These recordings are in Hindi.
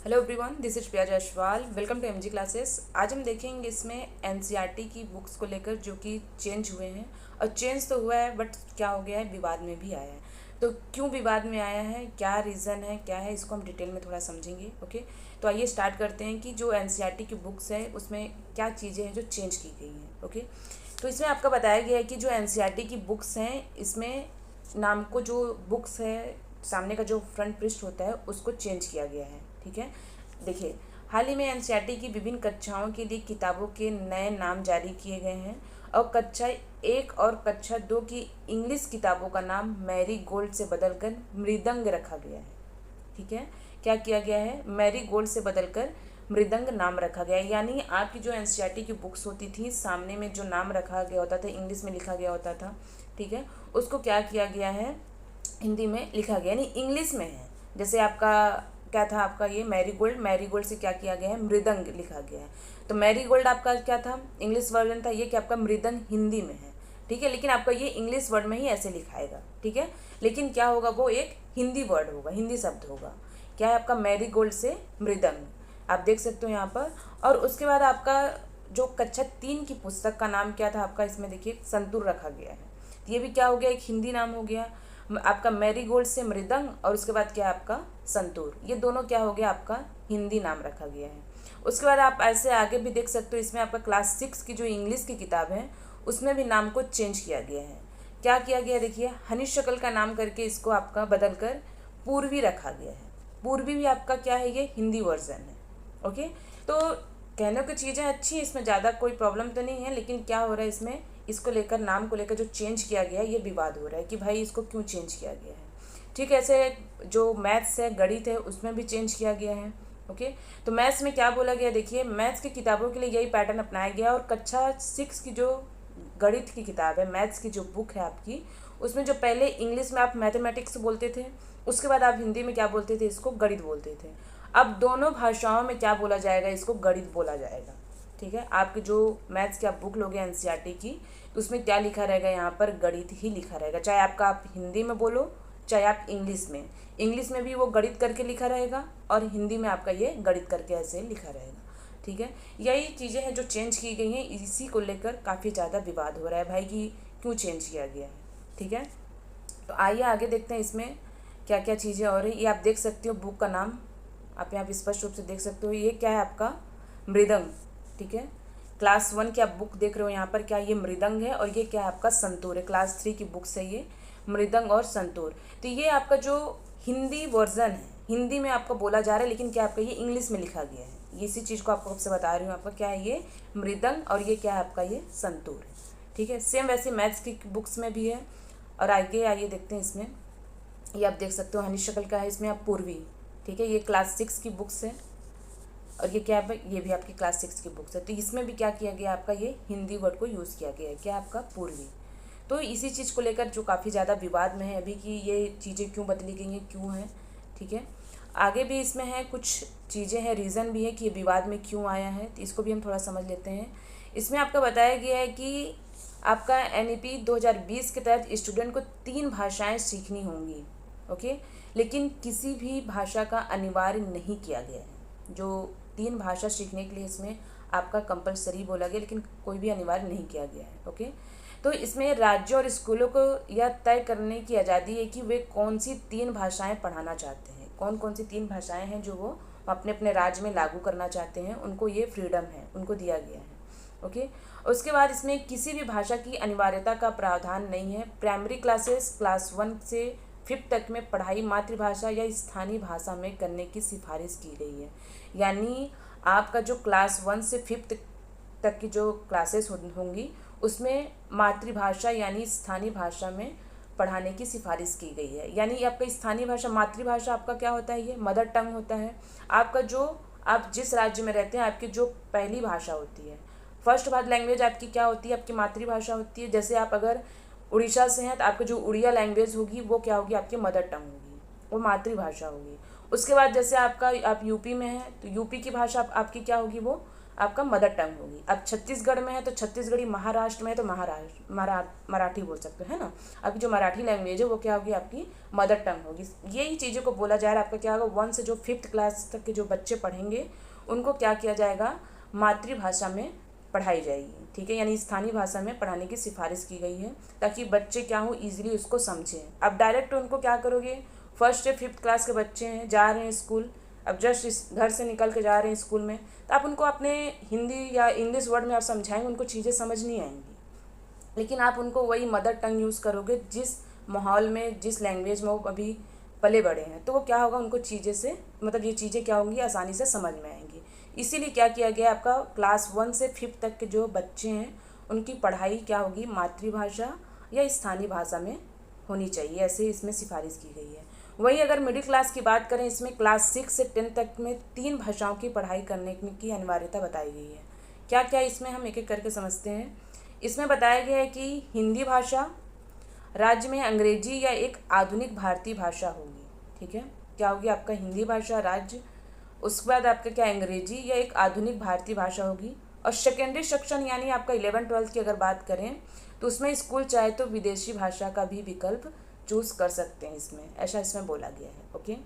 Hello everyone, this is Priya Jaiswal. Welcome to MG classes. आज हम देखेंगे इसमें एनसीईआरटी की बुक्स को लेकर जो कि चेंज हुए हैं। और चेंज तो हुआ है बट क्या हो गया है, विवाद में भी आया है। तो क्यों विवाद में आया है, क्या रीज़न है, क्या है, इसको हम डिटेल में थोड़ा समझेंगे। ओके, तो आइए स्टार्ट करते हैं कि जो एनसीईआरटी की बुक्स है उसमें क्या चीज़ें हैं जो चेंज की गई हैं। ओके, तो इसमें आपका बताया गया है कि जो एनसीईआरटी की बुक्स हैं इसमें नाम को जो बुक्स है सामने का जो फ्रंट पृष्ठ होता है उसको चेंज किया गया है। ठीक है, देखिए हाल ही में एनसीईआरटी की विभिन्न कक्षाओं के लिए किताबों के नए नाम जारी किए गए हैं और कक्षा 1 और कक्षा 2 की इंग्लिश किताबों का नाम मैरी गोल्ड से बदलकर मृदंग रखा गया है। ठीक है, क्या किया गया है, मैरी गोल्ड से बदलकर मृदंग नाम रखा गया है। यानी आपकी जो एनसीईआरटी की बुक्स होती थी सामने में जो नाम रखा गया होता था, इंग्लिश में लिखा गया होता था, ठीक है, उसको क्या किया गया है, हिंदी में लिखा गया, यानी इंग्लिश में है। जैसे आपका क्या था, आपका ये मैरीगोल्ड से क्या किया गया है, मृदंग लिखा गया है। तो मैरीगोल्ड आपका क्या था, इंग्लिश वर्जन था, ये क्या आपका मृदंग हिंदी में है। ठीक है, लेकिन आपका ये इंग्लिश वर्ड में ही ऐसे लिखाएगा। ठीक है, लेकिन क्या होगा, वो एक हिंदी वर्ड होगा, हिंदी शब्द होगा। क्या है आपका, मैरीगोल्ड से मृदंग, आप देख सकते हो यहाँ पर। और उसके बाद आपका जो कक्षा 3 की पुस्तक का नाम क्या था आपका, इसमें देखिए संतूर रखा गया है। ये भी क्या हो गया, एक हिंदी नाम हो गया आपका, मैरीगोल्ड से मृदंग, और उसके बाद क्या है आपका संतूर। ये दोनों क्या हो गया, आपका हिंदी नाम रखा गया है। उसके बाद आप ऐसे आगे भी देख सकते हो, इसमें आपका क्लास 6 की जो इंग्लिश की किताब है उसमें भी नाम को चेंज किया गया है। क्या किया गया, देखिए हनी शक्ल का नाम करके इसको आपका बदल कर पूर्वी रखा गया है। पूर्वी भी आपका क्या है, ये हिंदी वर्जन है। ओके, तो कहने की चीज़ें अच्छी हैं, इसमें ज़्यादा कोई प्रॉब्लम तो नहीं है, लेकिन क्या हो रहा है इसमें, इसको लेकर, नाम को लेकर जो चेंज किया गया है ये विवाद हो रहा है कि भाई इसको क्यों चेंज किया गया है। ठीक है, ऐसे जो मैथ्स है, गणित है, उसमें भी चेंज किया गया है। ओके, तो मैथ्स में क्या बोला गया, देखिए मैथ्स की किताबों के लिए यही पैटर्न अपनाया गया और कक्षा 6 की जो गणित की किताब है, मैथ्स की जो बुक है आपकी, उसमें जो पहले इंग्लिश में आप मैथमेटिक्स बोलते थे, उसके बाद आप हिंदी में क्या बोलते थे, इसको गणित बोलते थे। अब दोनों भाषाओं में क्या बोला जाएगा, इसको गणित बोला जाएगा। ठीक है, आपकी जो मैथ्स की आप बुक लोगे एनसीईआरटी की, तो उसमें क्या लिखा रहेगा, यहाँ पर गणित ही लिखा रहेगा। चाहे आपका आप हिंदी में बोलो, चाहे आप इंग्लिश में भी वो गणित करके लिखा रहेगा और हिंदी में आपका ये गणित करके ऐसे लिखा रहेगा। ठीक है, यही चीज़ें हैं जो चेंज की गई हैं, इसी को लेकर काफ़ी ज़्यादा विवाद हो रहा है भाई कि क्यों चेंज किया गया है। ठीक है, तो आइए आगे देखते हैं इसमें क्या क्या चीज़ें और हैं। ये आप देख सकते हो बुक का नाम, आप यहाँ पर स्पष्ट रूप से देख सकते हो, ये क्या है आपका, मृदंग। ठीक है, क्लास 1 की आप बुक देख रहे हो यहाँ पर, क्या ये मृदंग है और ये क्या है आपका संतूर है। क्लास 3 की बुक है ये, मृदंग और संतूर। तो ये आपका जो हिंदी वर्जन है, हिंदी में आपका बोला जा रहा है, लेकिन क्या आपका ये इंग्लिश में लिखा गया है। ये इसी चीज़ को आपको आपसे बता रही हूँ, आपका क्या है ये मृदंग और ये क्या है आपका ये संतूर है। ठीक है, सेम वैसे मैथ्स की बुक्स में भी है। और आगे आइए देखते हैं इसमें, ये आप देख सकते हो हनी शक्ल का है, इसमें आप पूर्वी। ठीक है, ये क्लास 6 की बुक्स है और ये क्या है, ये भी आपकी क्लास 6 की बुक्स है। तो इसमें भी क्या किया गया, आपका ये हिंदी वर्ड को यूज़ किया गया है, क्या आपका पूर्वी। तो इसी चीज़ को लेकर जो काफ़ी ज़्यादा विवाद में है अभी कि ये चीज़ें क्यों बदली गई हैं, क्यों हैं। ठीक है, आगे भी इसमें है कुछ चीज़ें हैं, रीज़न भी है कि ये विवाद में क्यों आया है, तो इसको भी हम थोड़ा समझ लेते हैं। इसमें आपका बताया गया है कि आपका एनईपी 2020 के तहत स्टूडेंट को 3 भाषाएँ सीखनी होंगी। ओके, लेकिन किसी भी भाषा का अनिवार्य नहीं किया गया है। जो 3 भाषा सीखने के लिए इसमें आपका कंपलसरी बोला गया, लेकिन कोई भी अनिवार्य नहीं किया गया है। ओके, तो इसमें राज्यों और स्कूलों को यह तय करने की आज़ादी है कि वे कौन सी 3 भाषाएं पढ़ाना चाहते हैं। कौन कौन सी 3 भाषाएं हैं जो वो अपने अपने राज्य में लागू करना चाहते हैं, उनको ये फ्रीडम है, उनको दिया गया है। ओके, उसके बाद इसमें किसी भी भाषा की अनिवार्यता का प्रावधान नहीं है। प्राइमरी क्लासेस क्लास 1 से 5th तक में पढ़ाई मातृभाषा या स्थानीय भाषा में करने की सिफारिश की गई है। यानी आपका जो क्लास 1 से 5th तक की जो क्लासेस होंगी उसमें मातृभाषा यानी स्थानीय भाषा में पढ़ाने की सिफारिश की गई है। यानी आपका स्थानीय भाषा, मातृभाषा आपका क्या होता है, ये मदर टंग होता है। आपका जो आप जिस राज्य में रहते हैं आपकी जो पहली भाषा होती है, फर्स्ट लैंग्वेज आपकी क्या होती है, आपकी मातृभाषा होती है। जैसे आप अगर उड़ीसा से हैं तो आपकी जो उड़िया लैंग्वेज होगी वो क्या होगी, आपकी मदर टंग होगी, वो मातृभाषा होगी। उसके बाद जैसे आपका आप यूपी में हैं तो यूपी की भाषा आपकी क्या होगी, वो आपका मदर टंग होगी। अब छत्तीसगढ़ में है तो छत्तीसगढ़ी, महाराष्ट्र में है तो मराठी बोल सकते हो, है ना। अभी जो मराठी लैंग्वेज है वो क्या होगी, आपकी मदर टंग होगी। यही चीज़ों को बोला जा रहा है। आपका क्या होगा, 1 से जो 5th क्लास तक के जो बच्चे पढ़ेंगे उनको क्या किया जाएगा, मातृभाषा में पढ़ाई जाएगी, ठीक है। यानी स्थानीय भाषा में पढ़ाने की सिफारिश की गई है ताकि बच्चे क्या हो, ईजिली उसको समझें। अब डायरेक्ट उनको क्या करोगे, 1st से 5th क्लास के बच्चे हैं, जा रहे हैं स्कूल, अब जस्ट इस घर से निकल के जा रहे हैं स्कूल में, तो आप उनको अपने हिंदी या इंग्लिश वर्ड में आप समझाएंगे, उनको चीज़ें समझ नहीं आएंगी। लेकिन आप उनको वही मदर टंग यूज़ करोगे जिस माहौल में, जिस लैंग्वेज में वो अभी पले बड़े हैं, तो वो क्या होगा, उनको चीज़ें से मतलब ये चीज़ें क्या होंगी, आसानी से समझ में आएंगी। इसीलिए क्या किया गया, आपका क्लास 1 से 5th तक के जो बच्चे हैं उनकी पढ़ाई क्या होगी, मातृभाषा या स्थानीय भाषा में होनी चाहिए, ऐसे इसमें सिफारिश की गई है। वही अगर मिडिल क्लास की बात करें, इसमें क्लास 6 से 10 तक में 3 भाषाओं की पढ़ाई करने की अनिवार्यता बताई गई है। क्या क्या इसमें हम एक एक करके समझते हैं। इसमें बताया गया है कि हिंदी भाषा राज्य में अंग्रेजी या एक आधुनिक भारतीय भाषा होगी, ठीक है। क्या होगी, आपका हिंदी भाषा राज्य, उसके बाद आपका क्या, अंग्रेजी या एक आधुनिक भारतीय भाषा होगी। और सेकेंडरी सेक्शन यानी आपका 11th-12th की अगर बात करें तो उसमें स्कूल चाहे तो विदेशी भाषा का भी विकल्प चूज़ कर सकते हैं, इसमें ऐसा इसमें बोला गया है। ओके,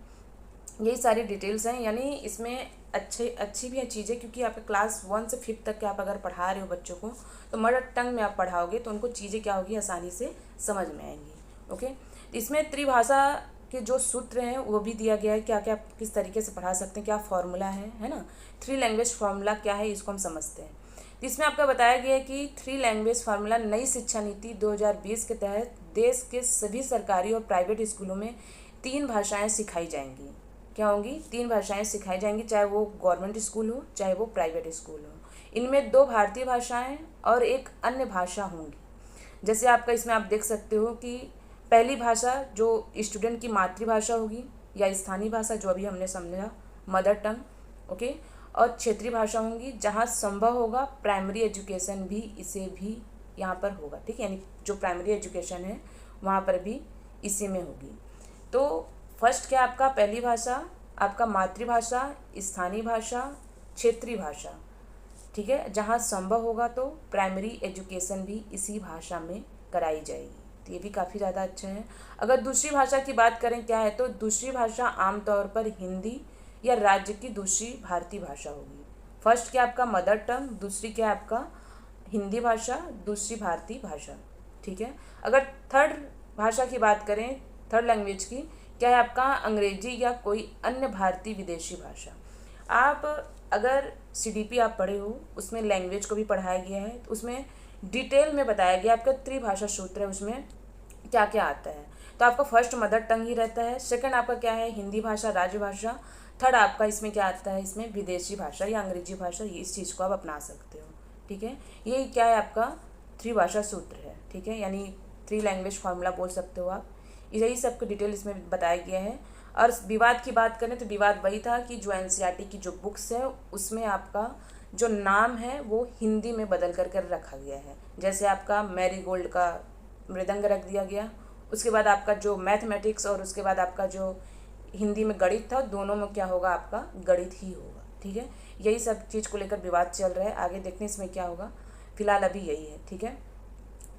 यही सारी डिटेल्स हैं। यानी इसमें अच्छी भी है चीज़ें, क्योंकि आपके क्लास 1 से 5th तक के आप अगर पढ़ा रहे हो बच्चों को, तो मदर टंग में आप पढ़ाओगे तो उनको चीज़ें क्या होगी, आसानी से समझ में आएंगी। ओके, इसमें त्रिभाषा के जो सूत्र हैं वो भी दिया गया है, क्या क्या किस तरीके से पढ़ा सकते हैं, क्या फॉर्मूला है ना। 3 लैंग्वेज फार्मूला क्या है, इसको हम समझते हैं। तो इसमें आपका बताया गया है कि 3 लैंग्वेज फार्मूला नई शिक्षा नीति 2020 के तहत देश के सभी सरकारी और प्राइवेट स्कूलों में 3 भाषाएं सिखाई जाएंगी। क्या होंगी, 3 भाषाएं सिखाई जाएंगी, चाहे वो गवर्नमेंट स्कूल हो चाहे वो प्राइवेट स्कूल हो। इनमें 2 भारतीय भाषाएं और एक अन्य भाषा होंगी। जैसे आपका इसमें आप देख सकते हो कि पहली भाषा जो स्टूडेंट की मातृभाषा होगी या स्थानीय भाषा जो अभी हमने समझा, मदर टंग, ओके। और क्षेत्रीय भाषा होंगी, जहाँ संभव होगा प्राइमरी एजुकेशन भी इसे भी यहाँ पर होगा, ठीक है। यानी जो प्राइमरी एजुकेशन है वहाँ पर भी इसी में होगी। तो फर्स्ट क्या आपका, पहली भाषा आपका मातृभाषा, स्थानीय भाषा, क्षेत्रीय भाषा, ठीक है। जहाँ संभव होगा तो प्राइमरी एजुकेशन भी इसी भाषा में कराई जाएगी। तो ये भी काफ़ी ज़्यादा अच्छा है। अगर दूसरी भाषा की बात करें क्या है, तो दूसरी भाषा आमतौर पर हिंदी या राज्य की दूसरी भारतीय भाषा होगी। फर्स्ट क्या आपका मदर टंग, दूसरी क्या आपका हिंदी भाषा, दूसरी भारतीय भाषा, ठीक है। अगर थर्ड भाषा की बात करें, थर्ड लैंग्वेज की, क्या है आपका अंग्रेजी या कोई अन्य भारतीय विदेशी भाषा। आप अगर CDP आप पढ़े हो, उसमें लैंग्वेज को भी पढ़ाया गया है, तो उसमें डिटेल में बताया गया आपका त्रिभाषा सूत्र है, उसमें क्या क्या आता है। तो आपका फर्स्ट मदर टंग ही रहता है, सेकंड आपका क्या है हिंदी भाषा राजभाषा, थर्ड आपका इसमें क्या आता है, इसमें विदेशी भाषा या अंग्रेजी भाषा, ये इस चीज़ को आप अपना सकते हो, ठीक है। ये क्या है आपका त्रिभाषा सूत्र है, ठीक है। यानी 3 लैंग्वेज फार्मूला बोल सकते हो आप। यही सब डिटेल इसमें बताया गया है। और विवाद की बात करें तो विवाद वही था कि जो NCERT की जो बुक्स है उसमें आपका जो नाम है वो हिंदी में बदल कर रखा गया है। जैसे आपका मैरीगोल्ड का मृदंग रख दिया गया, उसके बाद आपका जो मैथमेटिक्स और उसके बाद आपका जो हिंदी में गणित था, दोनों में क्या होगा, आपका गणित ही होगा, ठीक है। यही सब चीज़ को लेकर विवाद चल रहा है, आगे देखते हैं इसमें क्या होगा। फिलहाल अभी यही है, ठीक है।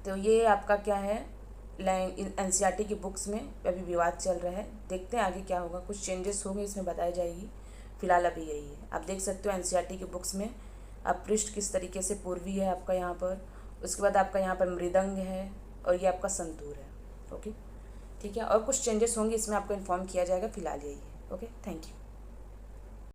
तो ये आपका क्या है, NCERT की बुक्स में अभी विवाद चल रहा है, देखते हैं आगे क्या होगा। कुछ चेंजेस होंगे इसमें बताई जाएगी, फिलहाल अभी यही है। आप देख सकते हो NCERT की बुक्स में आप पृष्ठ किस तरीके से पूर्वी है आपका यहाँ पर, उसके बाद आपका यहाँ पर मृदंग है और ये आपका संतूर है, ओके, ठीक है। और कुछ चेंजेस होंगे इसमें आपको इन्फॉर्म किया जाएगा, फिलहाल यही है, ओके, थैंक यू।